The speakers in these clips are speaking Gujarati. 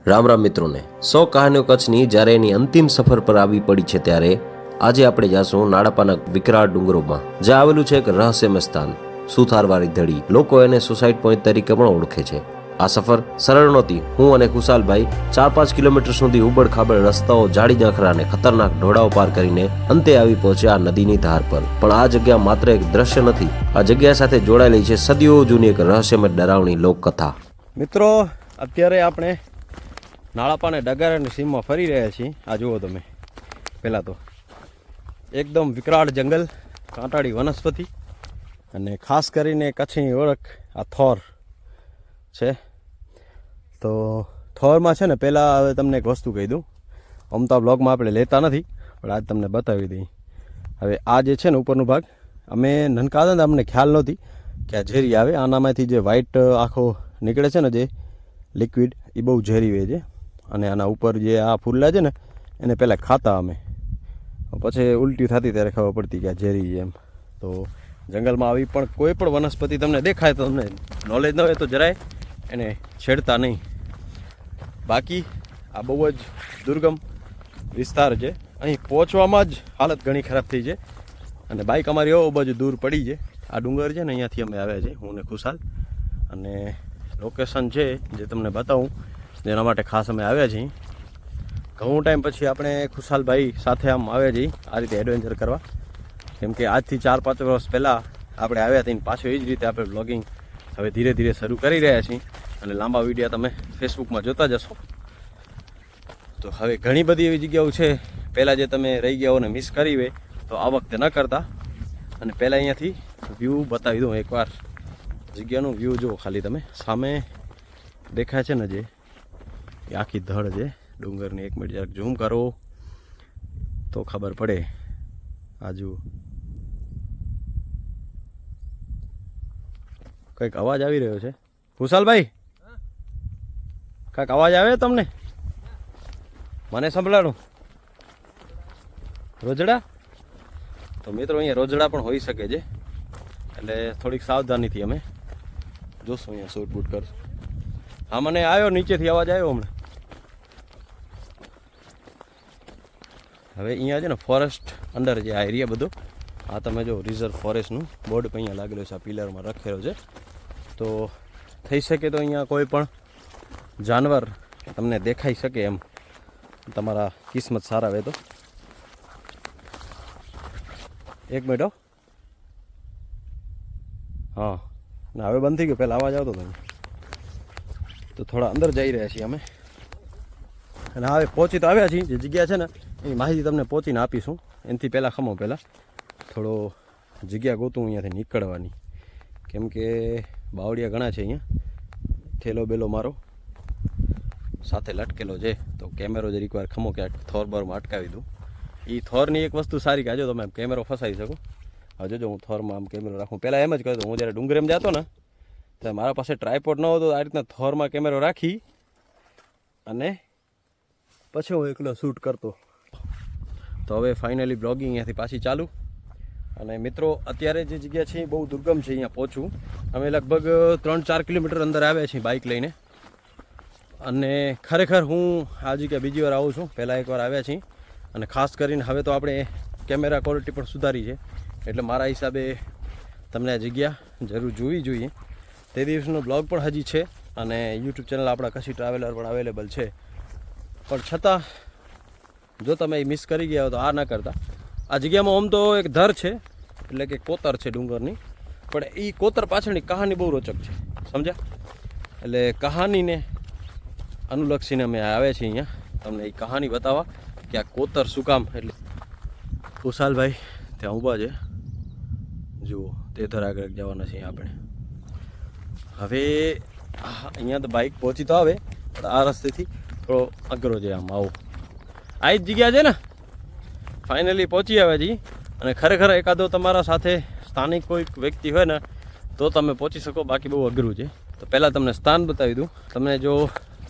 રામ રામ મિત્રોને 100 કહાનીઓ કચ્છની જ્યારે એની અંતિમ સફર પર આવી પડી છે ત્યારે આજે આપણે જાશું નાડાપાના વિકરાળ ડુંગરોમાં જ્યાં આવેલું છે એક રહસ્યમય સ્થાન સુથારવાળી ધડી. લોકો એને સુસાઇડ પોઈન્ટ તરીકે પણ ઓળખે છે. આ સફર સરળ નહોતી. હું અને ખુશાલભાઈ 4-5 કિલોમીટર સુધી ઉબડ ખાબડ રસ્તાઓ, જાડી ઝાંખરા અને ખતરનાક ઢોળાવ પાર કરીને અંતે આવી પહોંચ્યા આ નદીની ધાર પર. પણ આ જગ્યા માત્ર એક દ્રશ્ય નથી, આ જગ્યા સાથે જોડાયેલી છે સદીઓ જૂની એક રહસ્યમય ડરાવણી લોકકથા. મિત્રો, અત્યારે આપણે નાળાપાને ડગારાની સીમમાં ફરી રહ્યા છીએ. આ જુઓ તમે, પહેલાં તો એકદમ વિકરાળ જંગલ, કાંટાળી વનસ્પતિ અને ખાસ કરીને કચ્છની ઓળખ આ થોર છે. તો થોરમાં છે ને, પહેલાં હવે તમને એક વસ્તુ કહી દઉં. આમ તો આ બ્લોગમાં આપણે લેતા નથી, પણ આજ તમને બતાવી દઈએ. હવે આ જે છે ને ઉપરનો ભાગ, અમે નનકા હતા ને અમને ખ્યાલ નહોતી કે આ ઝેરી આવે. આનામાંથી જે વ્હાઈટ આખો નીકળે છે ને, જે લિક્વિડ, એ બહુ ઝેરી હોય છે. અને આના ઉપર જે આ ફૂલલા છે ને, એને પહેલાં ખાતા અમે, પછી ઉલટી થતી ત્યારે ખબર પડતી કે આ ઝેરી છે એમ. તો જંગલમાં આવી પણ કોઈ પણ વનસ્પતિ તમને દેખાય તો તમને નોલેજ ન હોય તો જરાય એને છેડતા નહીં. બાકી આ બહુ જ દુર્ગમ વિસ્તાર છે. અહીં પહોંચવામાં જ હાલત ઘણી ખરાબ થઈ છે. અને બાઇક અમારી એવો બાજુ દૂર પડી છે. આ ડુંગર છે ને, અહીંયાથી અમે આવ્યા છીએ, હું ને ખુશાલ. અને લોકેશન છે જે તમને બતાવું, જેના માટે ખાસ અમે આવ્યા છીએ. ઘણું ટાઈમ પછી આપણે ખુશાલભાઈ સાથે આમ આવ્યા છીએ આ રીતે એડવેન્ચર કરવા. કેમ કે આજથી 4-5 વર્ષ પહેલાં આપણે આવ્યા હતા, પાછું એ જ રીતે આપણે બ્લોગિંગ હવે ધીરે ધીરે શરૂ કરી રહ્યા છીએ. અને લાંબા વિડીયો તમે ફેસબુકમાં જોતા જશો. તો હવે ઘણી બધી એવી જગ્યાઓ છે પહેલાં જે તમે રહી ગયા હો ને મિસ કરી હોય, તો આ વખતે ન કરતા. અને પહેલાં અહીંયાથી વ્યૂ બતાવી દઉં એકવાર. જગ્યાનું વ્યૂ જુઓ ખાલી તમે, સામે દેખાય છે ને જે એ આખી ધડ છે ડુંગરની. 1 મિનિટ જરાક ઝૂમ કરો તો ખબર પડે. આ જુઓ, કંઈક અવાજ આવી રહ્યો છે. ખુશાલભાઈ, કાંઈક અવાજ આવે તમને? મને સંભળાણું રોજડા? તો મિત્રો, અહીંયા રોજડા પણ હોઈ શકે છે, એટલે થોડીક સાવધાનીથી અમે જોશું. અહીંયા શૂટ બૂટ કરશું. હા, મને આવ્યો નીચેથી અવાજ આવ્યો હમણાં. હવે અહીંયા છે ને ફોરેસ્ટ અંડર જે આ એરિયા બધો, આ તમે જો રિઝર્વ ફોરેસ્ટનું બોર્ડ પણ અહીંયા લાગેલું છે, આ પિલરમાં રાખેલો છે. તો થઈ શકે તો અહીંયા કોઈ પણ જાનવર તમને દેખાઈ શકે એમ, તમારા કિસ્મત સારા હોય તો. 1 મિનિટ હો. હા, ના હવે બંધ થઈ ગયો, પહેલાં અવાજ આવતો હતો. તો થોડા અંદર જઈ રહ્યા છીએ અમે. અને હવે પહોંચી તો આવ્યા છીએ. જે જગ્યા છે ને એ માહિતી તમને પહોંચીને આપીશું. એનાથી પહેલાં ખમો, પહેલાં થોડો જગ્યા ગોતું અહીંયાથી નીકળવાની. કેમ કે બાવળિયા ઘણા છે અહીંયા. થેલો બેલો મારો સાથે લટકેલો છે, તો કેમેરો જરીક વાર ખમો ક્યાંક થોર બરમાં અટકાવી દઉં. એ થોરની એક વસ્તુ સારી કે જો તમે કેમેરો ફસાવી શકો. હવે જોજો, હું થોરમાં આમ કેમેરો રાખું. પહેલાં એમ જ કરતો, હું જ્યારે ડુંગરેમ જતો ને ત્યારે મારા પાસે ટ્રાયપોડ ન હતો, આ રીતના થોરમાં કેમેરો રાખી અને પછી હું એકલો શૂટ કરતો. તો હવે ફાઇનલી બ્લોગિંગ અહીંયાથી પાછી ચાલુ. અને મિત્રો, અત્યારે જે જગ્યા છે એ બહુ દુર્ગમ છે. અહીંયા પહોંચવું અમે લગભગ 3-4 કિલોમીટર અંદર આવ્યા છીએ બાઇક લઈને. અને ખરેખર હું આ જગ્યા બીજી વાર આવું છું. પહેલાં એકવાર આવ્યા છીએ. અને ખાસ કરીને હવે તો આપણે કેમેરા ક્વોલિટી પણ સુધારી છે, એટલે મારા હિસાબે તમને આ જગ્યા જરૂર જોવી જોઈએ. તે દિવસનો બ્લોગ પણ હજી છે અને યુટ્યુબ ચેનલ આપણા કચ્છી ટ્રાવેલર પણ અવેલેબલ છે. પણ છતાં જો તમે એ મિસ કરી ગયા હો તો આ ન કરતા. આ જગ્યામાં આમ તો એક ધર છે, એટલે કે કોતર છે ડુંગરની, પણ એ કોતર પાછળની કહાની બહુ રોચક છે, સમજ્યા? એટલે કહાનીને અનુલક્ષીને અમે આવ્યા છીએ અહીંયા તમને એ કહાની બતાવવા કે આ કોતર શું કામ. એટલે ખુશાલભાઈ ત્યાં ઊભા છે, જુઓ તે ધર આગળ જવાના છીએ આપણે. હવે અહીંયા તો બાઇક પહોંચી તો આવે, પણ આ રસ્તેથી થોડો અઘરો છે. આમ આવો, આ જ જગ્યા છે ને. ફાઇનલી પહોંચી આવ્યા છીએ. અને ખરેખર એકાદો તમારા સાથે સ્થાનિક કોઈ વ્યક્તિ હોય ને તો તમે પહોંચી શકો, બાકી બહુ અઘરું છે. તો પહેલાં તમને સ્થાન બતાવી દઉં. તમને જો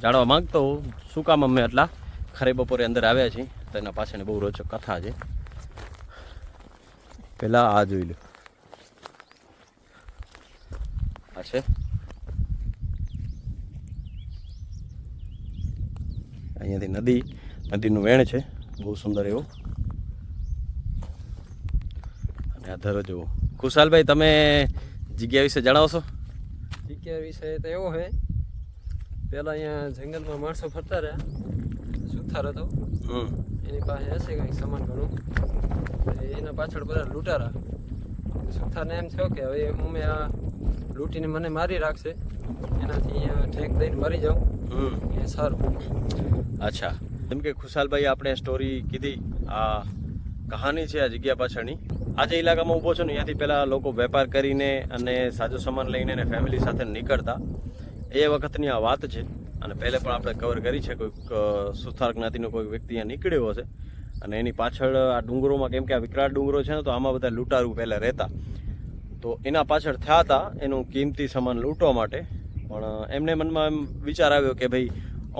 જાણવા માગતો હો શું કામ અમે આટલા ખરે બપોરે અંદર આવ્યા છીએ, તો એના પાછળની બહુ રોચક કથા છે. પહેલાં આ જોઈ લો. આ છે અહીંયાથી નદીનું વેણ છે બહુ સુંદર એવું. અને આ ધરો જુઓ. ખુશાલભાઈ, તમે જગ્યા વિશે જણાવશો? જગ્યા વિશે તો એવો છે, પહેલાં અહીંયા જંગલમાં માણસો ફરતા રહ્યા, સુથાર હતો, એની પાસે હશે કંઈક સામાન ઘણું, એના પાછળ બધા લૂંટારા. સુથારને એમ થયો કે હવે હું આ લૂંટીને મને મારી રાખશે, એનાથી અહીંયા ઠેક દઈને મરી જાઉં એ સારું. અચ્છા, જેમ કે ખુશાલભાઈ આપણે સ્ટોરી કીધી, આ કહાની છે આ જગ્યા પાછળની. આ જે ઇલાકામાં ઊભો છું ને, અહીંયાથી પહેલાં લોકો વેપાર કરીને અને સાજો સામાન લઈને અને ફેમિલી સાથે નીકળતા, એ વખતની આ વાત છે. અને પહેલે પણ આપણે કવર કરી છે, કોઈક સુથાર જ્ઞાતિનો કોઈ વ્યક્તિ અહીંયા નીકળ્યો હશે અને એની પાછળ આ ડુંગરોમાં, કેમ કે આ વિકરાળ ડુંગરો છે ને, તો આમાં બધા લૂંટારૂ પહેલાં રહેતા, તો એના પાછળ થયા હતા એનું કિંમતી સામાન લૂંટવા માટે. પણ એમને મનમાં એમ વિચાર આવ્યો કે ભાઈ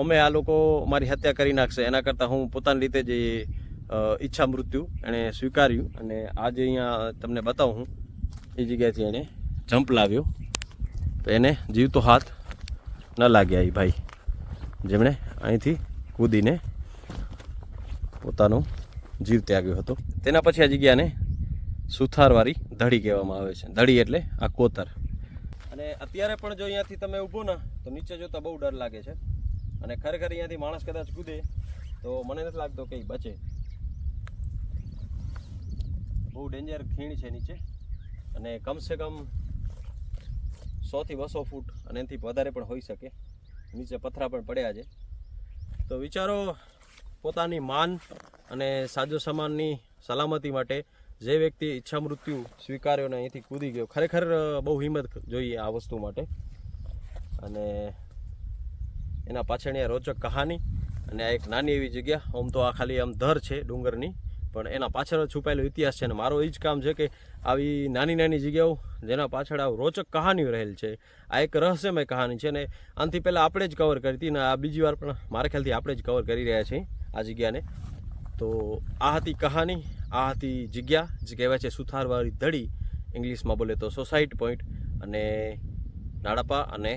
અમે આ લોકો મારી હત્યા કરી નાખશે, એના કરતાં હું પોતાની રીતે જે ઈચ્છા મૃત્યુ એણે સ્વીકાર્યું. અને આજે અહીંયા તમને બતાવું હું, એ જગ્યાએથી એણે જંપ લાવ્યો, તો એને જીવતો હાથ ન લાગ્યા એ ભાઈ, જેમણે અહીંથી કૂદીને પોતાનો જીવ ત્યાગ્યો હતો. તેના પછી આ જગ્યાને સુથારવાળી ધડી કહેવામાં આવે છે. ધડી એટલે આ કોતર. અને અત્યારે પણ જો અહીંયાથી તમે ઊભો ને, તો નીચે જોતા બહુ ડર લાગે છે. અને ખરેખર અહીંયાથી માણસ કદાચ કૂદે તો મને નથી લાગતો કે બચે. બહુ ડેન્જર ખીણ છે નીચે, અને કમસે કમ 100 થી 200 ફૂટ અને એનાથી વધારે પણ હોઈ શકે. નીચે પથરા પણ પડ્યા છે. તો વિચારો, પોતાની માન અને સાજો સામાનની સલામતી માટે જે વ્યક્તિ ઈચ્છા મૃત્યુ સ્વીકાર્યો ને અહીંથી કૂદી ગયો, ખરેખર બહુ હિંમત જોઈએ આ વસ્તુ માટે. અને એના પાછળની આ રોચક કહાની, અને આ એક નાની એવી જગ્યા, આમ તો આ ખાલી આમ ધર છે ડુંગરની, પણ એના પાછળ છુપાયેલો ઇતિહાસ છે. અને મારો એ જ કામ છે કે આવી નાની નાની જગ્યાઓ જેના પાછળ આ રોચક કહાનીઓ રહેલ છે, આ એક રહસ્યમય કહાની છે. અને આનાથી પહેલાં આપણે જ કવર કરી હતી, ને આ બીજી વાર પણ મારા ખ્યાલથી આપણે જ કવર કરી રહ્યા છીએ આ જગ્યાને. તો આ હતી કહાની, આ હતી જગ્યા, જે કહેવાય છે સુથારવાળી ધડી, ઇંગ્લિશમાં બોલે તો સોસાઇટી પોઈન્ટ. અને નાડાપા અને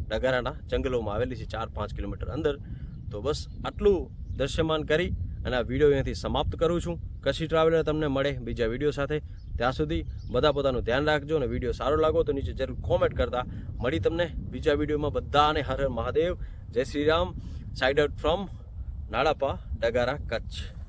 ડગારાના જંગલોમાં આવેલી છે, 4-5 કિલોમીટર અંદર. તો બસ આટલું દૃશ્યમાન કરી અને આ વિડીયો અહીંયાથી સમાપ્ત કરું છું. કચ્છી ટ્રાવેલર તમને મળે બીજા વિડીયો સાથે. ત્યાં સુધી બધા પોતાનું ધ્યાન રાખજો, અને વિડીયો સારો લાગો તો નીચે જરૂર કોમેન્ટ કરતા. મળી તમને બીજા વિડીયોમાં. બધાને હર હર મહાદેવ, જય Shri Ram. Side out from Nadapa, Dagara, Kutch.